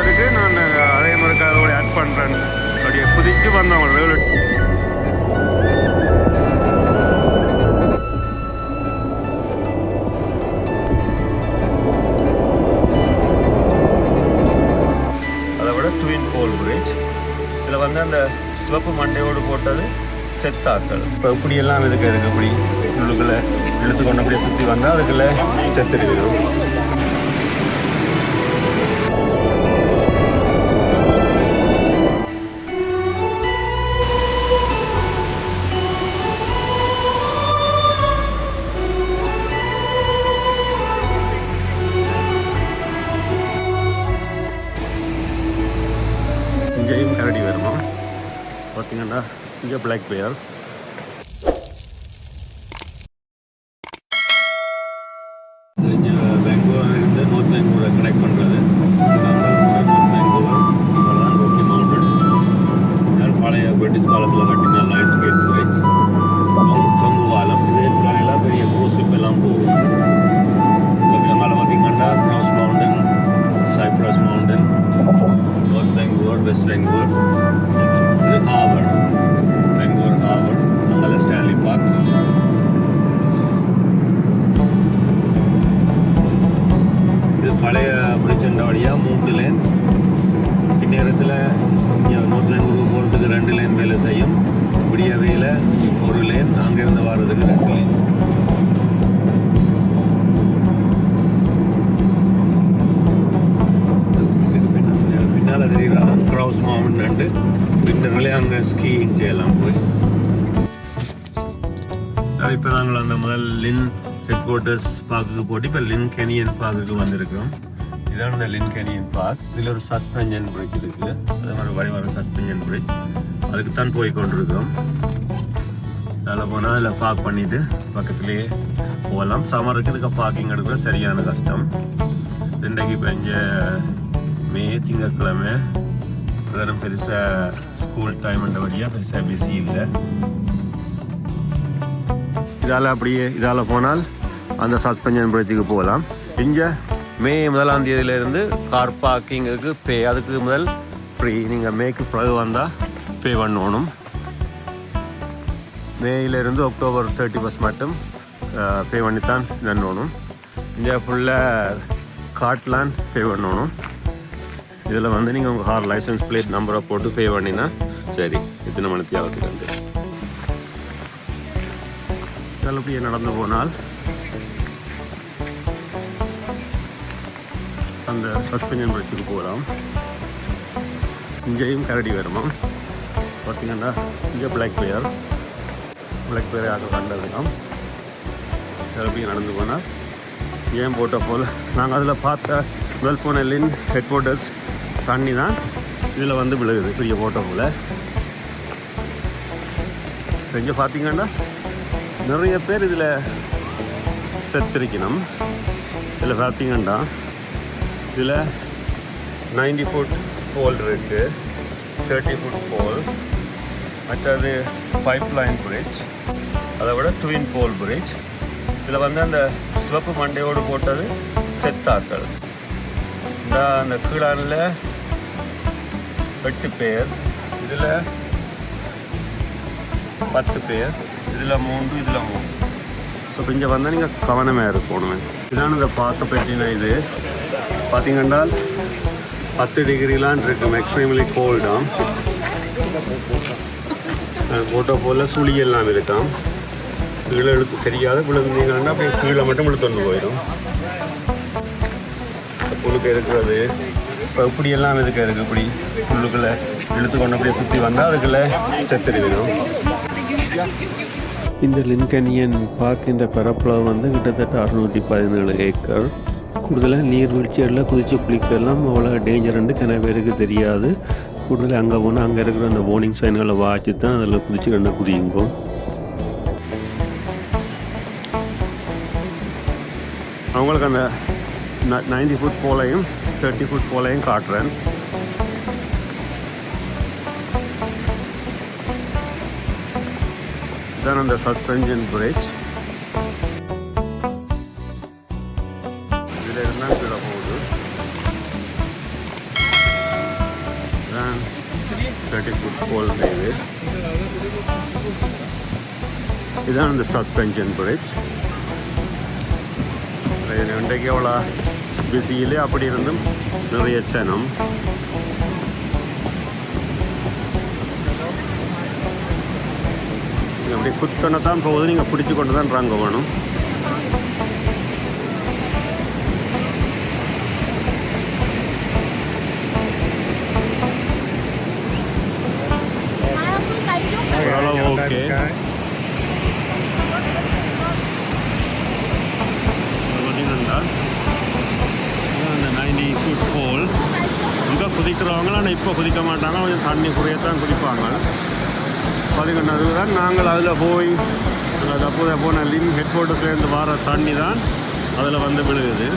வந்திருக்கு. நான் அதே மாதிரி அதோட ஆட் பண்ணுறேன். அப்படியே குதிச்சு வந்தவங்க ரயில் அதை விட ட்வின் போல் பிரிட்ஜ். இதில் வந்து அந்த சிவப்பு மண்டையோடு போட்டது செத்தாக்கள். இப்போ இப்படியெல்லாம் இதுக்கு இருக்குது. இப்படி உள்ளுக்குள்ளே இழுத்துக்கொண்டு அப்படியே சுற்றி வந்தால் அதுக்குள்ளே செத்துருக்கணும். இங்கேயும் கரடி வருமா பார்த்தீங்கன்னா, இங்கே பிளாக் பேர். பெங்களூர் இருந்து நார்த் பெங்களூரை கனெக்ட் பண்ணுறது. பெங்களூர் தான் ரோக்கி மவுண்டன்ஸ். பழைய பிரிட்டிஷ் காலத்தில் கட்டின லைன்ஸ்கேப் பிரிட்ஜ். தொங்கு பாலம். இது எல்லாம் பெரிய க்ரூஸ் ஷிப் எல்லாம் போகும். அங்கே பார்த்தீங்கன்னா Grouse Mountain, Cypress Mountain, North Bangalore, West Bangalore. இது ஹார்பர், பெங்களூர் ஹார்பர். அங்கே ஸ்டான்லி பார்க். இது பழைய பிரிட்ஜ் வழியாக 3 லேன். இந்நேரத்தில் இங்கே நார்த் பெங்களூருக்கு போகிறதுக்கு 2 லேன் வேலை செய்யும். விடிய வேலை 1 லேன், அங்கேருந்து வர்றதுக்கு 2 லேன். பின்னால் தெரியுறாங்க க்ரௌஸ் மவுண்டன். விண்டர்லேயே அங்கே ஸ்கீயிங் செய்யலாம் போய். இப்போ நாங்கள் அந்த முதல் லின் ஹெட் குவார்ட்டர்ஸ் பார்க்குக்கு போட்டு இப்போ லின் கேனியன் பார்க்குக்கு வந்திருக்கிறோம். இதான் இந்த லின் கேனியன் பார்க். இதில் ஒரு சஸ்பென்ஷன் பிரிட்ஜ் இருக்குது. அதே மாதிரி வழிவர சஸ்பென்ஷன் பிரிட்ஜ். அதுக்கு தான் போய் கொண்டிருக்கோம். அதில் போனால் அதில் பார்க் பண்ணிவிட்டு பக்கத்துலேயே போகலாம். சம்மருக்கு இதுக்கு பார்க்கிங் எடுக்கிற சரியான கஷ்டம். இன்றைக்கு இப்போ இங்கே மே திங்கட்கிழமை வெறும் பெருசாக ஸ்கூல் டைம்ன்ற வழியாக பெருசாக பிஸி இல்லை. இதால் போனால் அந்த சஸ்பென்ஷன் பிரிட்ஜுக்கு போகலாம். இங்கே மே 1ஆம் தேதியிலேருந்து கார் பார்க்கிங்குக்கு அதுக்கு முதல் ஃப்ரீ. நீங்கள் மேக்கு பிறகு வந்தால் பே பண்ணணும். மேயிலேருந்து அக்டோபர் 31 மட்டும் பே பண்ணித்தான் தரணும். இங்கே ஃபுல்லாக கார்ட்லாம் பே பண்ணணும். இதில் வந்து நீங்கள் உங்கள் கார் லைசன்ஸ் பிளேட் நம்பரை போட்டு பே பண்ணினா சரி. இத்தனை மணிக்கு ஆகுதுக்கு அப்படியே நடந்து போனால் அந்த சஸ்பென்ஷன் பிரிட்ஜுக்கு போகலாம். இங்கேயும் கரடி வருமா பார்த்தீங்கன்னா, இங்கே பிளாக் பேர் ஆக கண்டதுலாம். அப்படியே நடந்து போனால் ஏன் போட்ட போல் நாங்கள் அதில் பார்த்த முதல் போன லின் ஹெட் குவார்ட்டர்ஸ் தண்ணி தான் இதில் வந்து விழுகுது பெரிய போட்ட போல். இங்கே பார்த்தீங்கன்னா நிறைய பேர் இதில் செத்துருக்கணும். இதில் பார்த்தீங்கன்னா இதில் 90 ஃபுட் போல் இருக்குது, 30 ஃபுட் போல். மற்றது பைப் லைன் பிரிட்ஜ், அதை விட ட்வின் போல் பிரிட்ஜ். இதில் வந்து அந்த சிவப்பு மண்டையோடு போட்டது செத்தாக்கள். அந்த கீழானில் 8 பேர், இதில் 10 பேர், இதில் 3, இதில் 3. ஸோ இப்போ இங்கே வந்தால் நீங்கள் கவனமாக இருக்கணும். இதான் இந்த பார்க்க பற்றின இது பார்த்தீங்கன்னா 10 டிகிரிலாம் இருக்கும். எக்ஸ்ட்ரீம்லி கோல்டாம். போட்டோ போல் சுழியெல்லாம் இருக்காம். கீழே இழுத்து தெரியாத விழுந்தீங்கன்னா அப்படியே கீழே மட்டும் இழுத்து போயிடும். உள்ளுக்கு இருக்கிறது இப்போ இப்படியெல்லாம் இருக்குது. இப்படி உள்ளுக்குள்ளே இழுத்து கொண்டு அப்படியே சுற்றி வந்தால் அதுக்குள்ளே செத்துருவிடும். இந்த லின் கேனியன் பார்க் இந்த பரப்பளவு வந்து கிட்டத்தட்ட 617 ஏக்கர். கூடுதலாக நீர்வீழ்ச்சிகளில் குதிச்சு குளிக்கலாம் அவ்வளோ டேஞ்சர்ன்னு நிறைய பேருக்கு தெரியாது. கூடுதலாக அங்கே போனால் அங்கே இருக்கிற அந்த வார்னிங் சைன்களை வாட்சி தான் அதில் குதிச்சு ரெண்டு குதியுங்கோ. அவங்களுக்கு அந்த 90 ஃபுட் போலையும் 30 ஃபுட் போலையும் காட்டுறேன். இதுதான் அந்த சஸ்பென்ஷன் பிரிட்ஜ். இதில் இருந்தால் கீழே போகுது. 30 foot pole இது. இதுதான் இந்த சஸ்பென்ஷன் பிரிட்ஜ். இன்றைக்கு எவ்வளோ பிஸியிலே அப்படி இருந்தும் நிறைய சனம். அப்படி குத்தனை தான் போகுது, நீங்கள் பிடிச்சி கொண்டு தான் ராங்க வேணும். ஓகே, பார்த்தீங்கன்னா அந்த 90 foot pole இங்கே குதிக்கிறவங்களாம் ஆனால் இப்போ குதிக்க மாட்டாங்க, கொஞ்சம் தண்ணி குறையத்தான் குதிப்பாங்க. பார்த்தீங்கன்னா அதுதான் நாங்கள் அதில் போய் அது அப்போதே போன லின் ஹெட் குவார்ட்டர்ஸ்லேருந்து வர தண்ணி தான் அதில் வந்து விழுகுது.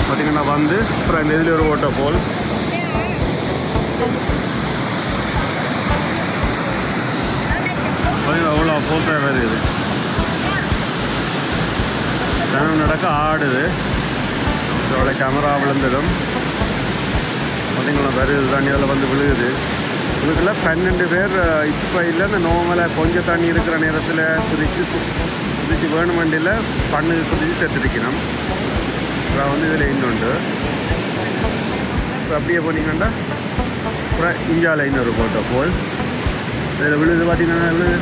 பார்த்தீங்கன்னா வந்து அப்புறம் இந்த இதில் ஒரு வாட்டர் ஃபால். பார்த்தீங்கன்னா அவ்வளோ ஃபோல்ஸாக வருது. இது தினம் நடக்க ஆடுது. இதோட கேமரா விழுந்துடும். பார்த்தீங்களா வருது தண்ணி அதில் வந்து விழுகுது. இதுக்குள்ள 12 பேர் இப்போ இல்லை, இந்த நார்மலாக கொஞ்சம் தண்ணி இருக்கிற நேரத்தில் குதிச்சு வேணும் வண்டியில் பண்ணுக்கு குதிச்சு செத்துடிக்கணும். அப்புறம் வந்து இதில் இன்னொன்று அப்படியே போனீங்கன்னா அப்புறம் இந்தியாவில் இன்னொரு போட்டோ போல் இதில் விழுது. பார்த்தீங்கன்னா விழுது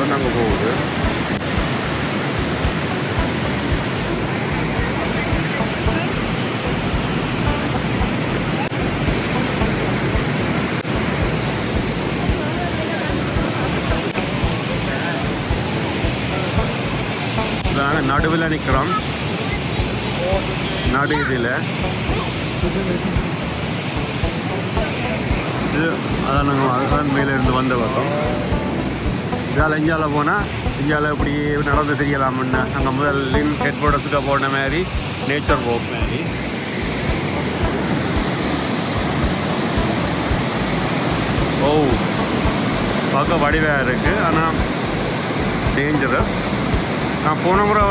வந்து அங்கே போகுது. நாங்கள் நடுவில் நிற்கிறோம். நடு இதில் இது அதான் நாங்கள் அதுதான் மேலே இருந்து வந்த வரோம். இதால் இந்தியாவில் போனால் இந்தியாவில் இப்படி நடந்து தெரியலாமுன்னு அங்கே முதல் லின் ஹெட் குவார்ட்டர்ஸுக்கு போன மாதிரி நேச்சர் வாக் மாதிரி. ஓ, பார்க்க வடிவாக இருக்குது, ஆனால் டேஞ்சரஸ். நான் போன முறை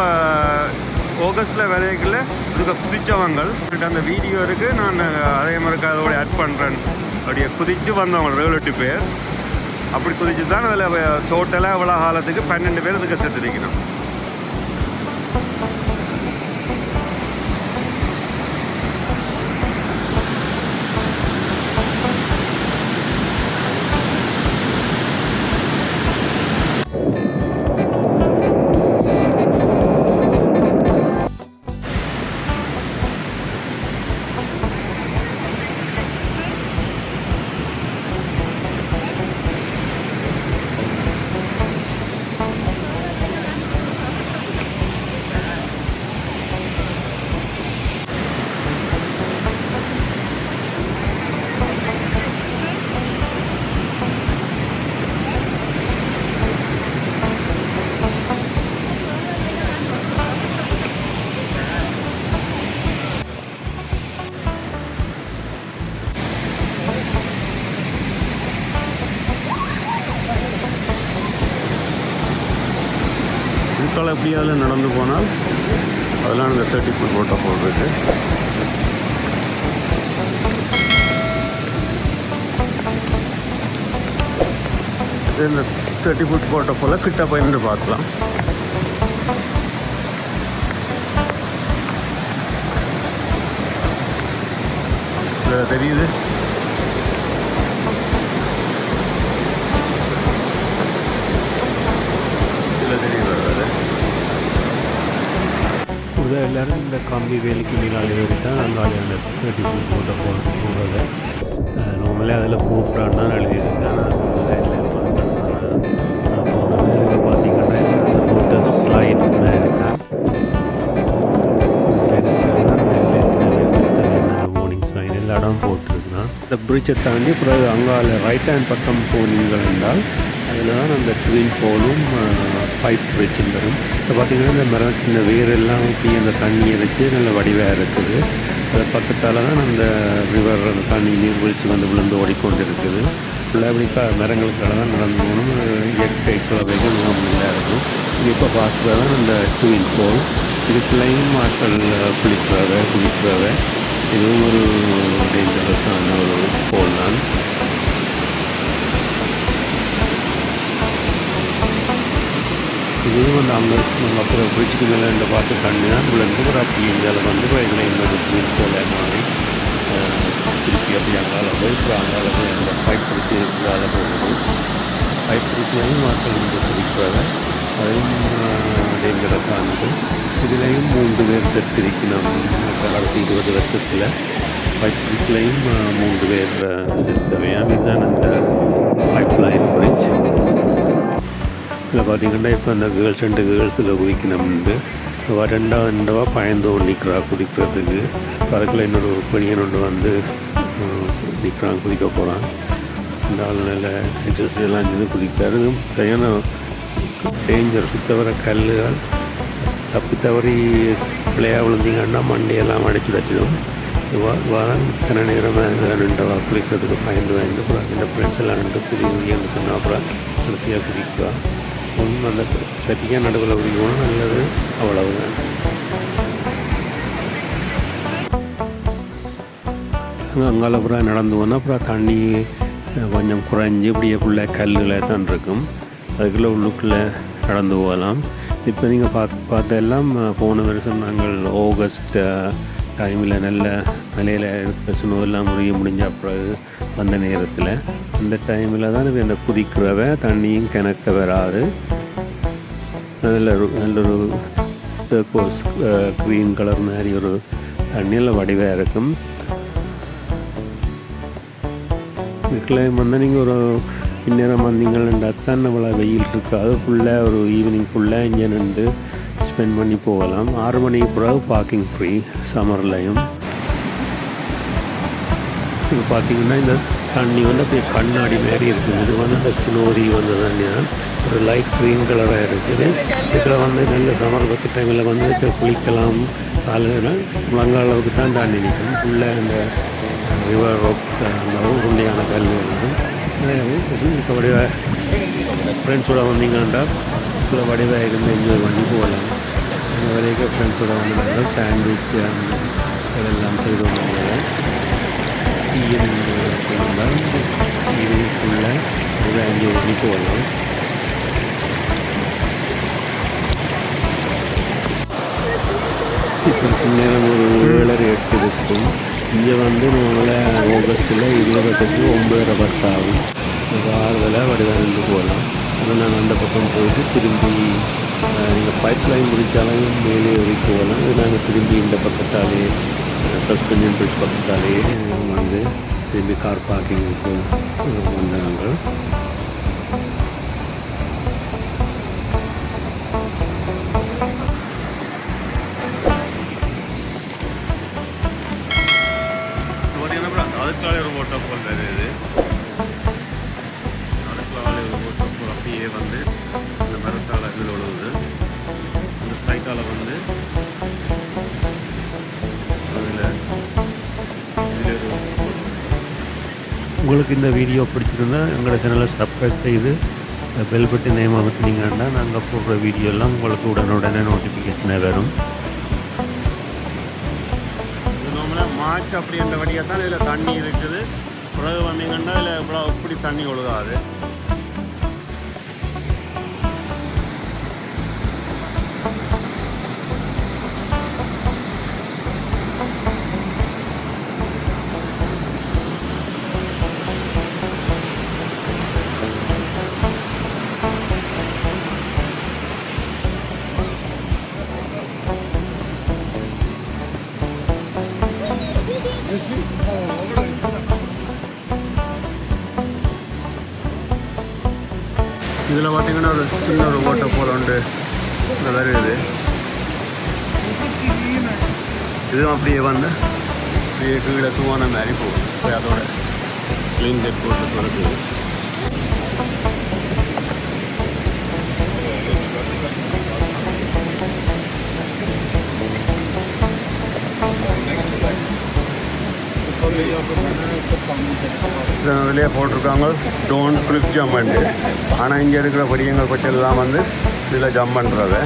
ஆகஸ்ட்டில் விளையாக்கல இதுக்கு குதித்தவங்க அந்த வீடியோ இருக்குது. நான் அதே மாதிரி அதோட ஆட் பண்ணுறேன். அப்படியே குதித்து வந்தவங்க 7-8 பேர் அப்படி குதிச்சு தான் அதில் டோட்டலாக இவ்வளோ காலத்துக்கு 12 பேர் இதுக்கு செத்துருக்கணும். மக்கள் எப்படி அதில் நடந்து போனால் அதெல்லாம் இந்த 30 foot வாட்டர் ஃபால் இருக்குது. இந்த 30 foot வாட்டர் ஃபாலை கிட்ட போய் நின்று பார்க்கலாம். தெரியுது எல்லோரும் இந்த கம்பி வேலைக்கு மீனாலே ஏறிட்டால் அங்காலே அந்த 30 foot வாட்டர் ஃபால் போகிறது. நார்மலே அதில் கூப்பிடான்னு எழுதியிருக்கேன். போகிறது பார்த்தீங்கன்னா வாட்டர் ஸ்லைட் இருக்கேன். வார்னிங் சைன் எல்லா இடம் போட்டிருக்குன்னா இந்த பிரிட்ஜை தாண்டி பிறகு அங்கால ரைட் ஹேண்ட் பக்கம் போனீங்கள் என்றால் அதில் தான் அந்த ட்வின் போலும் பைப் பிரிட்ஜ் வரும். இப்போ பார்த்திங்கன்னா இந்த மரம் சின்ன வேரெல்லாம் ஊற்றி அந்த தண்ணியை வச்சு நல்ல வடிவாக இருக்குது. அது பக்கத்தால் தான் அந்த ரிவர் தண்ணி நீர்வீழ்ச்சி வந்து விழுந்து ஓடிக்கொண்டு இருக்குது. ஃபுல்லாக மரங்களுக்கு தான் நடந்து போகணும். இயற்கை குழந்தைகள் நல்லா இருக்கும். இது இப்போ பார்க்குறது தான் இந்த ஸ்விமிங் பூல். இதுக்குள்ளேயும் ஆட்கள் குளிக்கிறத இதுவும் ஒரு டேஞ்சரஸான ஒரு பூல் தான். இதுவும் வந்து அங்கே நம்ம அப்புறம் பிரிட்ஜுக்கு மேலே இந்த பார்த்து தண்ணி தான் விழுந்து ஒரு அப்படி இந்தியாவில் வந்து இதில் இன்னொரு ஸ்விமிங் பூலை மாதிரி திருப்பி அப்படி அங்கால போய் இப்போ அங்கால போய் அந்த பைப் பிடிச்சி இருக்கிறால போகுது. பைப் பிடிச்சியாலும் மக்கள் வந்து குடிக்கிறத அதையும் டேஞ்சரஸானது. இதுலேயும் 3 பேர் செத்திருக்கணும் கடைசி 20 வருஷத்தில். பைப் பிடிச்சிலையும் 3 பேர் செத்தவையாக இதுதான் அந்த பைப் லைன் பிரிட்ஜ். இதில் பார்த்திங்கன்னா இப்போ அந்த ரெண்டு கேர்ள்ஸில் குதிக்கணும்னு ரெண்டாவதுவா பயந்து நிற்கிறா குதிக்கிறதுக்கு. அதுக்குள்ள இன்னொரு பெரியன் ஒன்று வந்து நிற்கிறான், குதிக்க போகிறான். இந்த ஆளுநரில் எக்ஸசைஸ் எல்லாம் செஞ்சு குதிக்காரு. சரியான டேஞ்சர். சுத்த வர கல்லுகள் தப்பி தவறி பிள்ளையாக விழுந்தீங்கன்னா மண்டையெல்லாம் அடிச்சு வச்சிடும். வாரம் கன நேரமாக ரெண்டவா குளிக்கிறதுக்கு பயந்து அப்புறம் இந்த ஃப்ரெண்ட்ஸ் எல்லாம் ரெண்டு குதின்னு சொன்னால் அப்புறம் கடைசியாக குதிக்குவா. அந்த சரியாக நடுவில் குதிக்கணும், நல்லது. அவ்வளவுதான். அங்கால அப்புறம் நடந்து போனால் அப்புறம் தண்ணி கொஞ்சம் குறைஞ்சி இப்படியே ஃபுல்லாக கல்லில் தான் இருக்கும். அதுக்குள்ளே உள்ளுக்குள்ளே நடந்து போகலாம். இப்போ நீங்கள் பார்த்த எல்லாம் போன வருஷம் நாங்கள் ஆகஸ்ட் டைமில் நல்ல மலையில் இருக்க சுனோவெல்லாம் முடிஞ்ச அப்புறம் அந்த நேரத்தில் அந்த டைமில் தான் இந்த குதிக்கிறவ தண்ணியும் கிணக்க வராது. நல்லொரு க்ரீன் கலர் மாதிரி ஒரு தண்ணியில் வடிவாக இருக்கும். இதுக்குள்ளே வந்து நீங்கள் ஒரு இந்நேரம் வந்தீங்கன்னா தான் நம்மளை வெயில் இருக்காது. ஃபுல்லாக ஒரு ஈவினிங் ஃபுல்லாக இங்கே நின்று ஸ்பெண்ட் பண்ணி போகலாம். 6 மணிக்கு பிறகு பார்க்கிங் ஃப்ரீ சம்மர்லையும். இப்போ பார்த்திங்கன்னா இந்த தண்ணி வந்து அப்படியே கண்ணாடி மாரி இருக்குது. இது வந்து இந்த ஸ்னோரி வந்து தண்ணி தான் ஒரு லைட் க்ரீன் கலராக இருக்குது. இதில் வந்து நல்ல சம்மர் பக்க டைமில் வந்து குளிக்கலாம். காலையில் முழங்காலவுக்கு தான் தண்ணி நிற்கும். ஃபுல்லாக இந்த ரிவர் ரோக் அந்த உருண்டையான கல்விகள் இப்போ வடிவாக ஃப்ரெண்ட்ஸோட வந்தீங்கன்னா சில வடிவாக இருந்து என்ஜாய் பண்ணி போகலாம். வரைக்கும் ஃப்ரெண்ட்ஸோட வந்தீங்கன்னா சாண்ட்விச் அதெல்லாம் செய்து வந்தாங்க. ஈவினிங்குள்ளே வடிவாக என்ஜாய் பண்ணி போகலாம். இப்போ நேரம் ஒரு 7:30 இருக்கும். இங்கே வந்து நம்மளால் ஆகஸ்ட்டில் 20-9 ஆகும். 6 வடிவாக போகலாம். அதை நாங்கள் அந்த பக்கம் போயிட்டு திரும்பி நீங்கள் பைப் லைன் முடித்தாலும் மேலே ஏறி போகலாம். அது நாங்கள் திரும்பி இந்த பக்கத்தாலே சஸ்பென்ஷன் பிரிட்ஜ் பக்கத்தாலே வந்து திரும்பி கார் பார்க்கிங்க்கு வந்தாங்க. அதுக்காலே ஒரு ஓட்டம் போல் வேறு இது. அதுக்காலே ஒரு ஓட்டம் போல் அப்படியே வந்து இந்த மரத்தால் கீழே விழுவுது. இந்த சைட்டால் வந்து அதில் உங்களுக்கு இந்த வீடியோ பிடிச்சிருந்தா எங்களோட சேனலை சப்ஸ்கிரைப் செய்து பெல் பட்டன் நேம் அமர்த்தினீங்கன்னா நாங்கள் போடுற வீடியோலாம் உங்களுக்கு உடனுடனே நோட்டிஃபிகேஷனாக வரும். மார்ச் அப்படின்ற வழியாக தான் இதில் தண்ணி இருக்குது. பிறகு வந்தீங்கன்னா இதில் இவ்வளோ இப்படி தண்ணி ஒழுகாது. இதில் பார்த்தீங்கன்னா ஒரு சின்ன ஒரு ஓட்டை போல் உண்டு வருது. இதுவும் அப்படியே வந்து அப்படியே கீழே தூவான மாதிரி போகும். போய் அதோட க்ளீன் கட் போட்டு போகிறது. Por அதிலே போட்டிருக்காங்க டோன்ட் ஃப்ளிப் ஜம்ப். ஆனால் இங்கே இருக்கிற படியங்கள் பற்றியெல்லாம் வந்து இதில் ஜம்ப் பண்ணுறது.